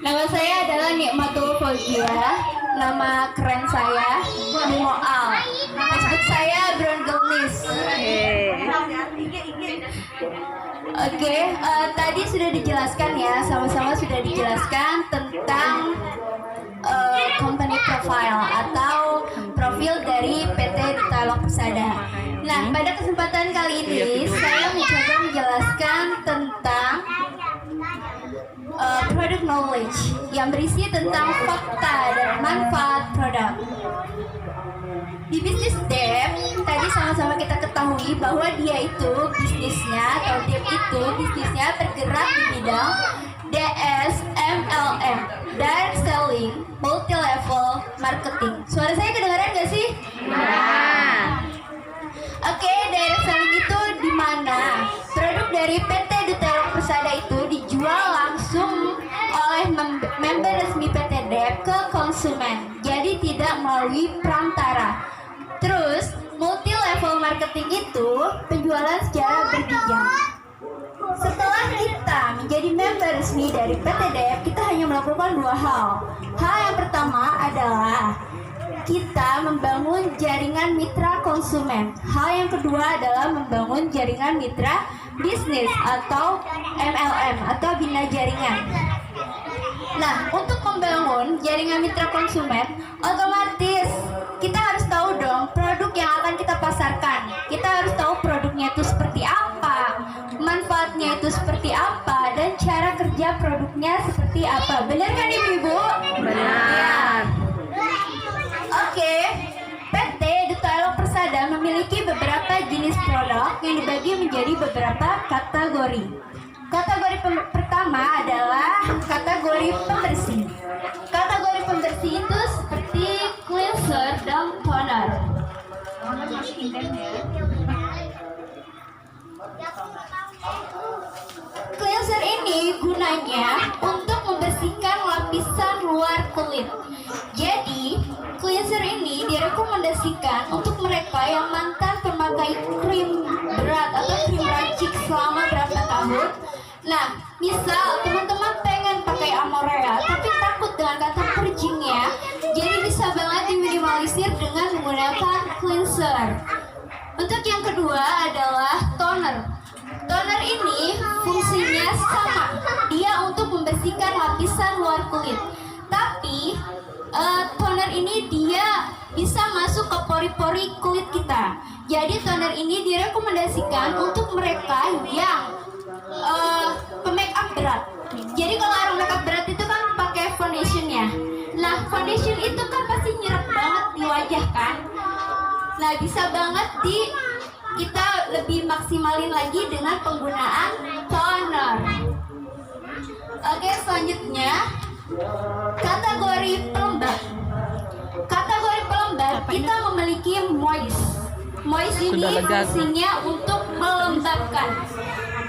Nama saya adalah Nikmatul Fauzia. Nama keren saya Mual. Facebook saya Brondolnis. Oke, tadi sudah dijelaskan ya, sama-sama sudah dijelaskan tentang company profile atau profil dari PT Dialog Persada. Nah, pada kesempatan kali ini saya mencoba menjelaskan tentang product knowledge yang berisi tentang fakta dan manfaat produk. Di bisnis dev, tadi sama-sama kita ketahui bahwa dia itu bisnisnya atau dev itu bisnisnya bergerak di bidang DS, MLM, direct selling, multi level marketing. Suara saya kedengaran nggak sih? Oke, direct selling itu di mana produk dari PT Dialog Persada itu dijual langsung oleh member resmi PT DEP ke konsumen. Jadi tidak melalui perantara. Terus, multi level marketing itu penjualan secara berjenjang. Setelah kita menjadi member resmi dari PT DEP, kita hanya melakukan dua hal. Hal yang pertama adalah kita membangun jaringan mitra konsumen. Hal yang kedua adalah membangun jaringan mitra bisnis atau MLM atau bina jaringan. Nah, untuk membangun jaringan mitra konsumen, otomatis kita harus tahu dong produk yang akan kita pasarkan. Kita harus tahu produknya itu seperti apa, manfaatnya itu seperti apa, dan cara kerja produknya seperti apa. Benar kan Ibu-ibu? Benar. Oke, PT Dialog Persada memiliki beberapa jenis produk yang dibagi menjadi beberapa kategori. Kategori pertama adalah kategori pembersih. Kategori pembersih itu seperti cleanser dan toner. Cleanser ini gunanya untuk membersihkan lapisan luar kulit. Jadi, cleanser ini direkomendasikan untuk mereka yang mantan pemakai krim berat atau krim racik selama berapa tahun. Nah, misal teman-teman pengen pakai Amorea tapi takut dengan kata purgingnya, jadi bisa banget diminimalisir dengan menggunakan cleanser. Untuk yang kedua adalah toner. Toner ini fungsinya sama, dia untuk membersihkan lapisan luar kulit. Tapi toner ini dia bisa masuk ke pori-pori kulit kita. Jadi toner ini direkomendasikan untuk mereka yang pemake up berat. Jadi kalau orang make up berat itu kan pakai foundationnya. Nah, foundation itu kan pasti nyerap banget di wajah kan. Nah, bisa banget kita lebih maksimalin lagi dengan penggunaan toner. Oke, selanjutnya kategori pelembab. Kategori pelembab kita memiliki moist. Moist ini fungsinya untuk melembabkan.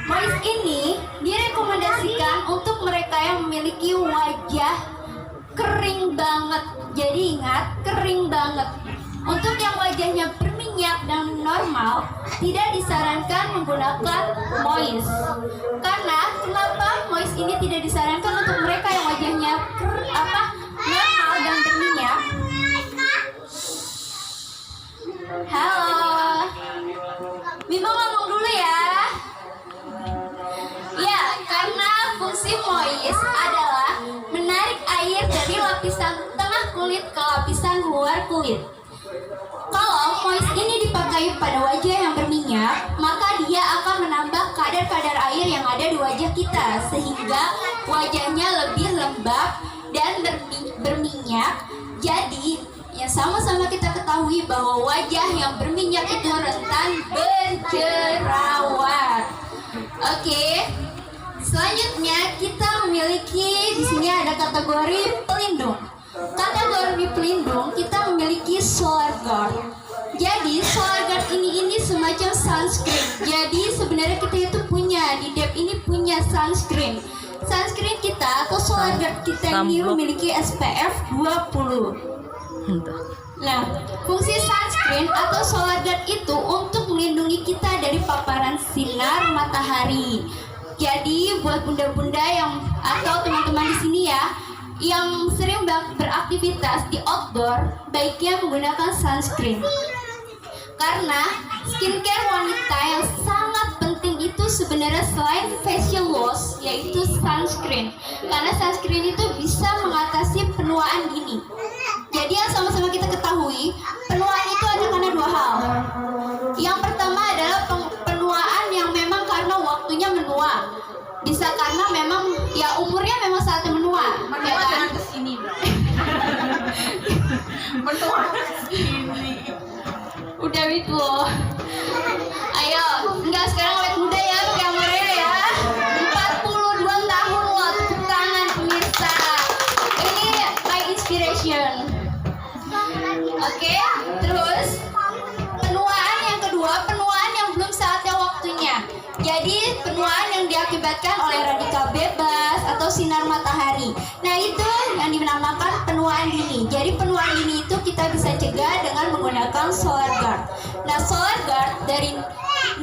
Moist ini direkomendasikan untuk mereka yang memiliki wajah kering banget. Jadi ingat, kering banget. Untuk yang wajahnya berminyak dan normal, tidak disarankan menggunakan moist. Karena kenapa moist ini tidak disarankan untuk mereka yang wajahnya normal dan berminyak? Halo, Bimo ngomong dulu ya. Ya, karena fungsi moist adalah menarik air dari lapisan tengah kulit ke lapisan luar kulit. Kalau moist ini dipakai pada wajah yang berminyak, maka dia akan menambah kadar-kadar air yang ada di wajah kita, sehingga wajahnya lebih lembab dan berminyak. Jadi, ya sama-sama kita ketahui bahwa wajah yang berminyak itu rentan berjerawat. Oke. Selanjutnya kita memiliki di sini ada kategori pelindung. Kategori pelindung kita memiliki solar guard. Jadi solar guard ini semacam sunscreen. Jadi sebenarnya kita itu punya di DEP ini punya sunscreen. Sunscreen kita atau solar guard kita ini memiliki SPF 20. Nah, fungsi sunscreen atau solar guard itu untuk melindungi kita dari paparan sinar matahari. Jadi buat bunda-bunda yang atau teman-teman di sini ya yang sering beraktivitas di outdoor, baiknya menggunakan sunscreen. Karena skincare wanita yang sangat penting itu sebenarnya selain facial wash, yaitu sunscreen. Karena sunscreen itu bisa mengatasi penuaan dini. Jadi yang sama-sama kita ketahui, penuaan itu ada karena dua hal. Yang pertama adalah penuaan yang memang karena waktunya menua. Bisa karena memang ya umurnya memang saatnya menua. Ya kan? Kesini, menua kesini. Udah itu loh. Ayo, enggak sekarang awet muda ya pakai Amorea ya. 42 tahun loh, tepuk tangan pemirsa. Ini my inspiration. Oke, terus penuaan yang kedua, penuaan yang belum saatnya waktunya. Jadi penuaan yang diakibatkan oleh radikal bebas atau sinar matahari. Nah itu yang dinamakan penuaan dini. Jadi penuaan dini itu kita bisa cegah dengan menggunakan solar guard. Nah solar guard dari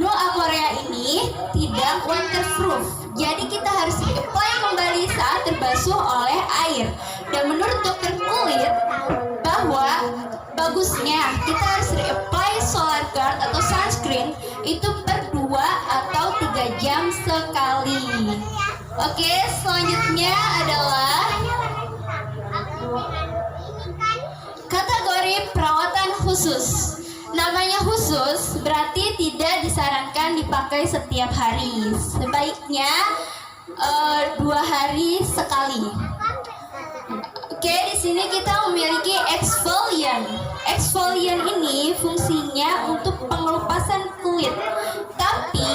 No Amorea ini tidak waterproof. Jadi kita harus apply kembali saat terbasuh oleh air. Dan menurut dokter kulit bahwa bagusnya kita harus apply solar guard atau sunscreen itu per 2 atau 3 jam sekali. Oke, selanjutnya adalah kategori perawatan khusus. Namanya khusus berarti tidak disarankan dipakai setiap hari. Sebaiknya 2 hari sekali. Oke, di sini kita memiliki exfoliant. Exfoliant ini fungsinya untuk pengelupasan kulit. Tapi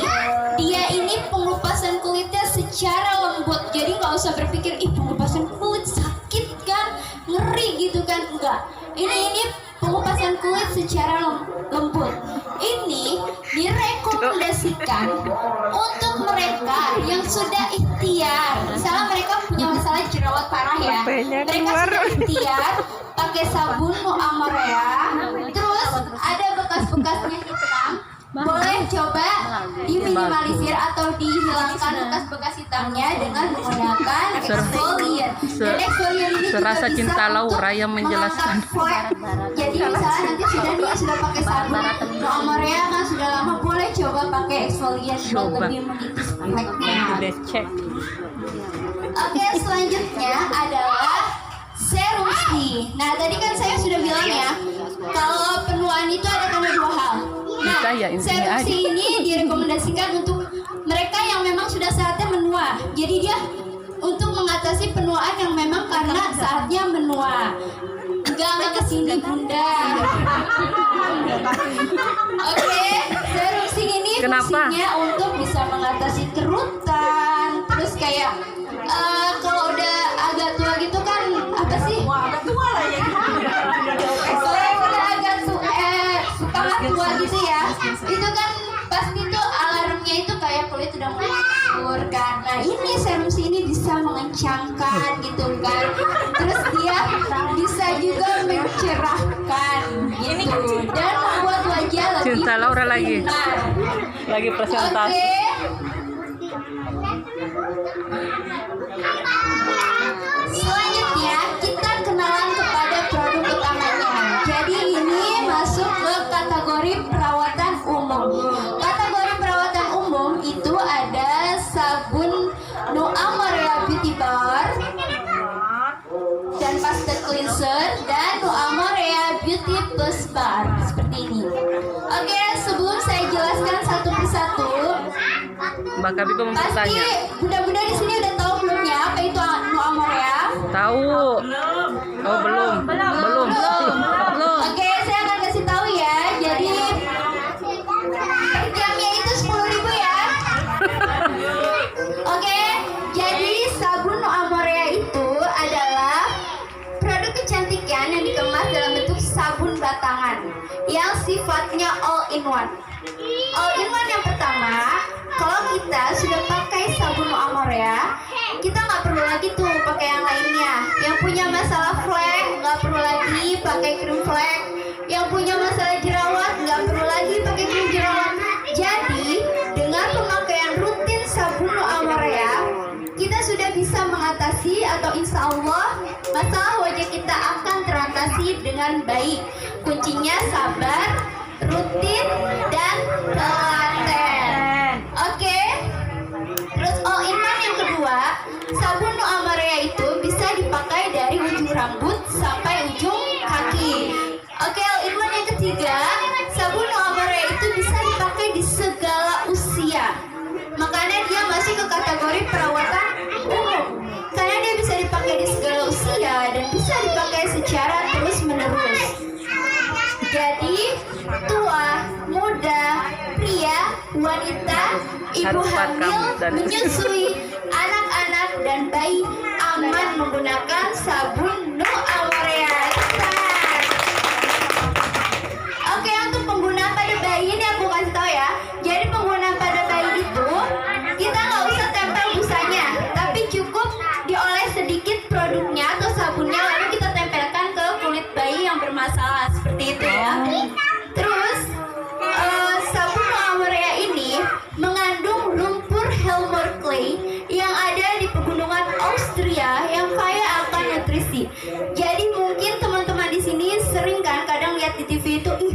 dia ini pengelupasan kulitnya secara lembut. Jadi nggak usah berpikir pengelupasan kulit sakit kan, ngeri gitu kan, enggak. Ini pengelupasan kulit secara lembut. Ini direkomendasikan untuk mereka yang sudah ikhtiar. Misalnya mereka punya masalah jerawat parah ya, mereka sudah ikhtiar pakai sabun No Amorea, terus ada bekas-bekasnya hitam, boleh coba diminimalisir atau dihilangkan bekas-bekas hitamnya dengan menggunakan exfoliant. Dan exfoliant ini Serasa juga Cinta bisa Laura untuk yang menjelaskan. mengangkat flek. Jadi misalnya nanti sudah pakai sabun No Amorea kan sudah lama, boleh coba pakai exfoliant buat lebih mengikis fleknya. Cek. Oke, selanjutnya adalah serum C. Nah, tadi kan saya sudah bilang ya, kalau penuaan itu ada karena 2 hal. Nah, Saya intinya serum C aja. ini direkomendasikan untuk mereka yang memang sudah saatnya menua. Jadi dia untuk mengatasi penuaan yang memang karena saatnya menua. Enggak kesini bunda. Oke, serum C ini Kenapa? fungsinya untuk bisa mengatasi kerutan. Terus kayak kalau udah agak tua gitu kan, apa sih? Wah, agak tua lah ya. Kalau udah agak suka tua gitu ya, itu kan pasti tuh alarmnya itu kayak kulit udah mengukur kan. Nah ini serum C ini bisa mengencangkan gitu kan. Terus dia bisa juga mencerahkan gitu dan membuat wajah lebih Cinta Laura lagi. bersinar. Lagi presentasi. Oke. Selanjutnya kita kenalan kepada produk utamanya. Jadi ini masuk ke kategori perawatan umum. Kategori perawatan umum itu ada sabun No Amorea Beauty Bar dan paste cleanser dan No Amorea Beauty Plus Bar seperti ini. Oke, sebelum saya jelaskan satu persatu, Mbak Kabiba mau pasti bertanya. bunda-bunda di sini udah tahu belum ya apa itu No Amorea? Tahu? Oh belum. Belum. Oke, saya akan kasih tahu ya. Jadi per jamnya itu 10.000 ya. Oke, jadi sabun No Amorea itu adalah produk kecantikan yang dikemas dalam bentuk sabun batangan yang sifatnya all in one. All in one yang pertama, kalau kita sudah pakai sabun No Amorea, kita nggak perlu lagi tuh pakai yang lainnya. Yang punya masalah flek nggak perlu lagi pakai krim flek. Yang punya masalah jerawat nggak perlu lagi pakai krim jerawat. Jadi dengan pemakaian rutin sabun No Amorea, kita sudah kita bisa mengatasi atau insya Allah masalah wajah kita akan teratasi dengan baik. Kuncinya sabar, rutin, dan telaten. Oke. Terus all in one yang kedua, sabun No Amorea itu bisa dipakai dari ujung rambut sampai ujung kaki. Oke, all in one yang ketiga, sabun No Amorea itu bisa dipakai di segala usia. Makanya dia masih ke kategori perawatan umum. Karena dia bisa dipakai di segala usia dan bisa dipakai secara terus-menerus. Jadi, tua, muda, pria, wanita, ibu hamil, menyusui, anak-anak, dan bayi aman menggunakan sabun No Amorea. Oke, untuk penggunaan pada bayi ini aku kasih tahu ya. Jadi penggunaan pada bayi itu kita nggak usah tempel busanya, tapi cukup dioles sedikit produknya atau sabunnya lalu kita tempelkan ke kulit bayi yang bermasalah seperti itu ya. Terus sabun No Amorea ini mengandung lumpur Helmor clay yang ada di pegunungan Austria yang kaya akan nutrisi. Jadi mungkin teman-teman di sini sering kan kadang lihat di TV itu, ih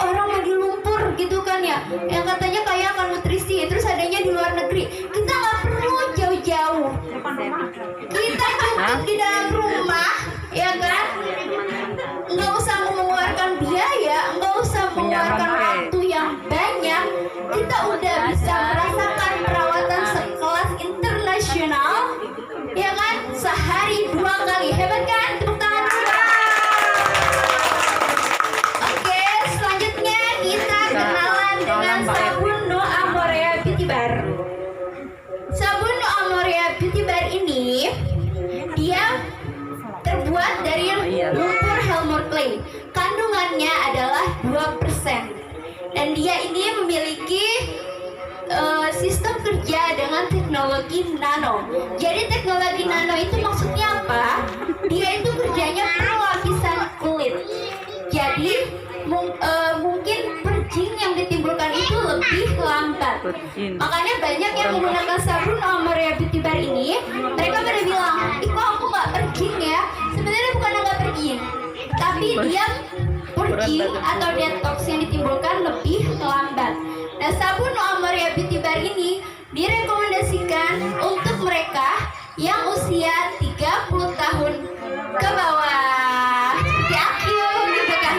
orang lagi lumpur gitu kan ya, yang katanya kaya akan nutrisi, terus adanya di luar negeri. Kita nggak perlu jauh-jauh, kita cukup di dalam rumah, ya kan? Nggak usah mengeluarkan biaya, nggak usah mengeluarkan waktu yang banyak. Kita udah bisa merasakan perawatan sekelas internasional, ya kan? Sehari 2 kali, hebat kan? Tepuk tangan dulu. Oke, selanjutnya kita kenalan dengan sabun No Amorea Beauty Bar. Sabun No Amorea Beauty Bar ini dia terbuat dari lumpur Helmor clay. Kandungannya adalah 2%. Dan dia ini memiliki sistem kerja dengan teknologi nano. Jadi teknologi nano itu maksudnya apa? Dia itu kerjanya per lapisan kulit. Jadi mungkin purging yang ditimbulkan itu lebih lambat. Makanya banyak yang menggunakan sabun No Amorea Beauty Bar ini, mereka pada bilang, ih kok aku nggak purging ya? Sebenarnya bukan nggak purging, tapi dia purging atau detox yang ditimbulkan lebih lambat. Nah, sabun No Amorea Beauty Bar ini direkomendasikan untuk mereka yang usia 30 tahun ke bawah. Seperti aku gitu kan.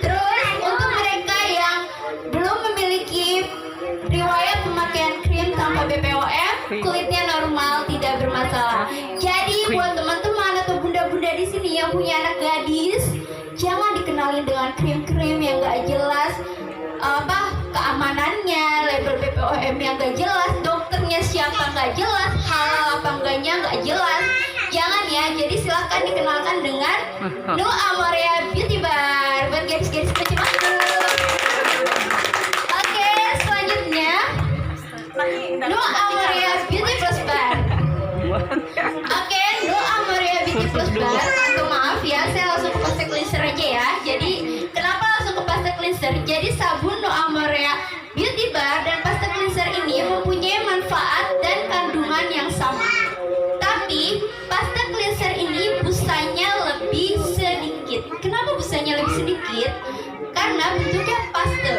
Terus untuk mereka yang belum memiliki riwayat pemakaian krim tanpa BPOM, kulitnya normal, tidak bermasalah. Jadi buat teman-teman atau bunda-bunda di sini yang punya anak gadis, jangan dikenalin dengan krim-krim yang gak jelas keamanannya, label BPOM yang gak jelas, dokternya siapa gak jelas, halal apa enggaknya gak jelas. Jangan ya, jadi silahkan dikenalkan dengan No Amorea Beauty Bar buat gadis-gadis kecil masuk. Oke, selanjutnya No Amorea Beauty Plus Bar. Oke, No Amorea Beauty Plus Bar. Atau maaf ya, saya langsung ke pasta cleanser aja ya. Jadi kenapa langsung ke pasta cleanser? Jadi sabun No Amorea Beauty Bar dan pasta cleanser ini mempunyai manfaat dan kandungan yang sama. Tapi pasta cleanser ini busanya lebih sedikit. Kenapa busanya lebih sedikit? Karena bentuknya paste.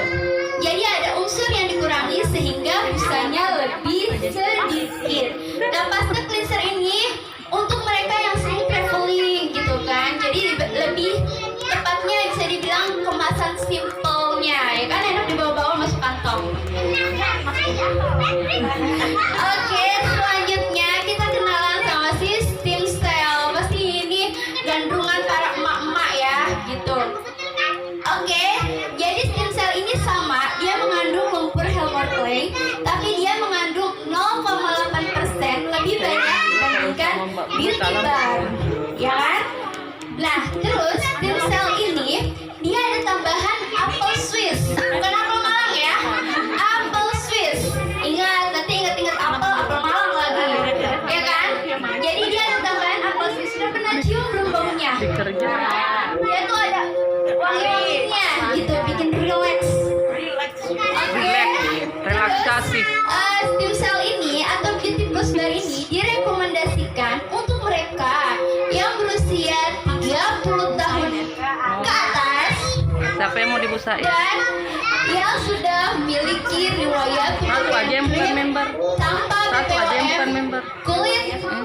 Jadi ada unsur yang dikurangi sehingga busanya lebih sedikit. Nah, pasta cleanser ini untuk mereka yang sering traveling gitu kan. Jadi lebih tepatnya bisa dibilang kemasan simpelnya, ya kan, enak dibawa-bawa masuk kantong. Oke, selanjutnya kita kenalan sama si Stem Cell. Pasti ini gandrungan para emak-emak ya, gitu. Oke, jadi Stem Cell ini sama, dia mengandung lumpur Helmor clay, tapi dia mengandung 0,8% lebih banyak dibandingkan Beauty Bar, ya kan? Nah, terus Stem Cell ini dia ada tambahan apel Swiss, bukan apel Malang ya, apel Swiss. Ingat, nanti ingat-ingat apel Malang lagi, ya kan? Jadi dia ada tambahan apel Swiss. Sudah pernah cium belum baunya? Dia tuh ada wangi-wanginya gitu, bikin relax. Oke, terus dikasih. Stem cell ini atau beauty plus bar ini direkomendasikan untuk mereka yang berusia 30 tahun ke atas Siapa yang mau dibusain? dan yang sudah memiliki riwayat Satu aja yang bukan member. tanpa Satu aja yang bukan BPOM, member. kulit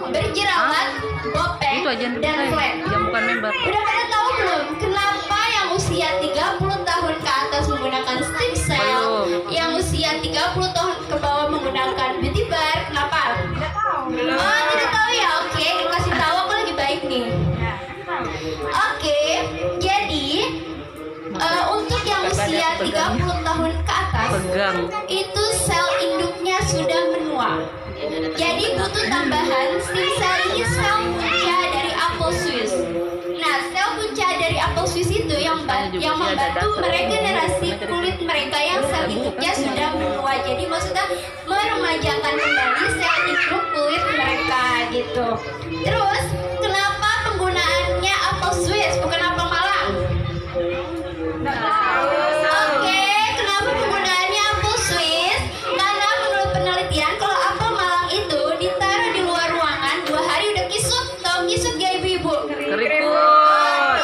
berjerawat, bopeng, Itu aja yang dan dibusain. flek. Yang bukan member. Udah pada tahu belum kenapa yang usia 30 tahun ke atas menggunakan stem cell, Belum. yang usia 30 tahun ke bawah menggunakan beauty bar? Kenapa? Tidak tahu. Oh, tidak tahu ya. Oke, kasih tahu, aku lagi baik nih. Ya, tidak tahu. Oke, jadi untuk yang usia 30 tahun ke atas Pegang. itu sel induknya sudah menua. Jadi butuh tambahan stem cell ini sel punca dari apel Swiss. Nah, sel punca dari apel Swiss itu yang membantu meregenerasi kulit mereka yang sel induknya sudah menua. Jadi maksudnya meremajakan kembali sel induk kulit mereka gitu. Terus kenapa penggunaannya apel Swiss bukan apel Malang? Oke, kenapa penggunaannya apel Swiss? Karena menurut penelitian kalau apel Malang itu ditaruh di luar ruangan 2 hari udah kisut. Tahu kisut gak ibu-ibu? Keriput.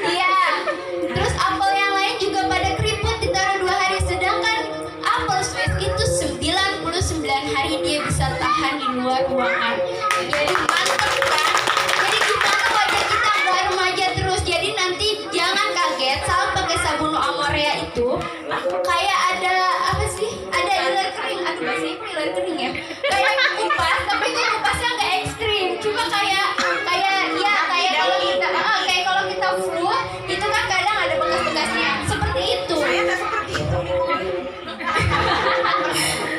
Iya. Terus apel yang lain juga pada keriput ditaruh 2 hari. Sedangkan apel Swiss itu 99 hari dia bisa tahan di luar ruangan. Jadi mantep kan? Jadi gimana wajah kita nggak remaja terus? Jadi nanti jangan kaget saat pakai sabun Amorea itu kayak ada apa sih? Ada iler kering. Aduh bahasa Ibu iler kering ya. Kayak kupas, tapi itu kupasnya nggak ekstrim. Cuma kayak kayak kalau kita flu itu kan kadang ada bekas-bekasnya. Seperti itu. Saya tak seperti itu.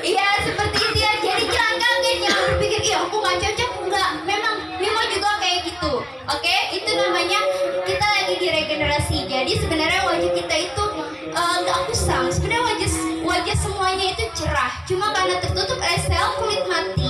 Iya seperti itu ya. Jadi jangan kaget, jangan berpikir iya aku nggak cocok. Enggak, memang Mimo juga kayak gitu. Oke, itu namanya kita lagi diregenerasi. Jadi sebenarnya wajah kita itu nggak kusam. Sebenarnya wajah semuanya itu cerah. Cuma karena tertutup oleh sel kulit mati